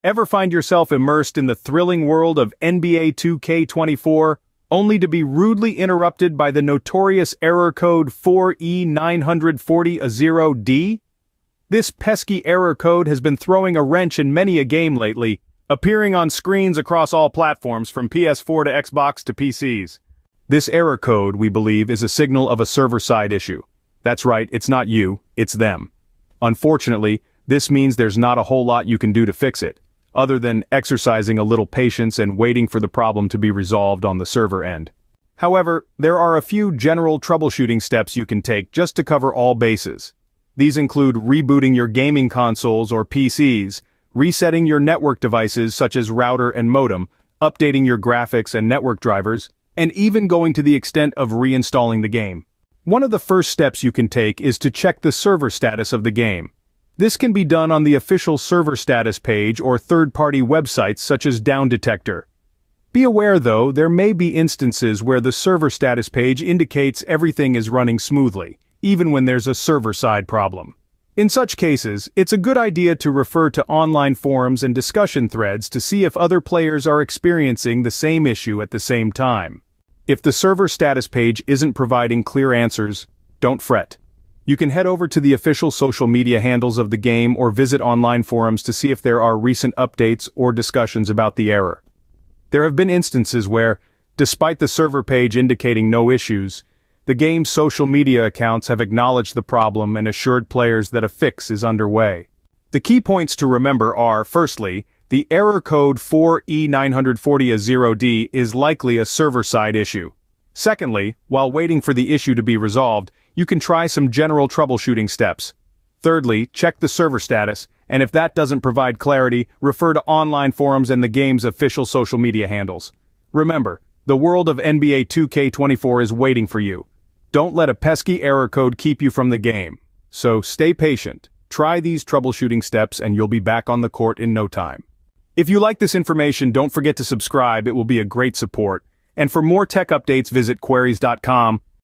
Ever find yourself immersed in the thrilling world of NBA 2K24, only to be rudely interrupted by the notorious error code 4e940a0d? This pesky error code has been throwing a wrench in many a game lately, appearing on screens across all platforms from PS4 to Xbox to PCs. This error code, we believe, is a signal of a server-side issue. That's right, it's not you, it's them. Unfortunately, this means there's not a whole lot you can do to fix it, other than exercising a little patience and waiting for the problem to be resolved on the server end. However, there are a few general troubleshooting steps you can take just to cover all bases. These include rebooting your gaming consoles or PCs, resetting your network devices such as router and modem, updating your graphics and network drivers, and even going to the extent of reinstalling the game. One of the first steps you can take is to check the server status of the game. This can be done on the official server status page or third-party websites such as Down Detector. Be aware though, there may be instances where the server status page indicates everything is running smoothly, even when there's a server-side problem. In such cases, it's a good idea to refer to online forums and discussion threads to see if other players are experiencing the same issue at the same time. If the server status page isn't providing clear answers, don't fret. You can head over to the official social media handles of the game or visit online forums to see if there are recent updates or discussions about the error. There have been instances where, despite the server page indicating no issues, the game's social media accounts have acknowledged the problem and assured players that a fix is underway. The key points to remember are, firstly, the error code 4e940a0d is likely a server-side issue. Secondly, while waiting for the issue to be resolved, you can try some general troubleshooting steps. Thirdly, check the server status, and if that doesn't provide clarity, refer to online forums and the game's official social media handles. Remember, the world of NBA 2K24 is waiting for you. Don't let a pesky error code keep you from the game. So stay patient, try these troubleshooting steps, and you'll be back on the court in no time. If you like this information, don't forget to subscribe, it will be a great support. And for more tech updates, visit queries.com.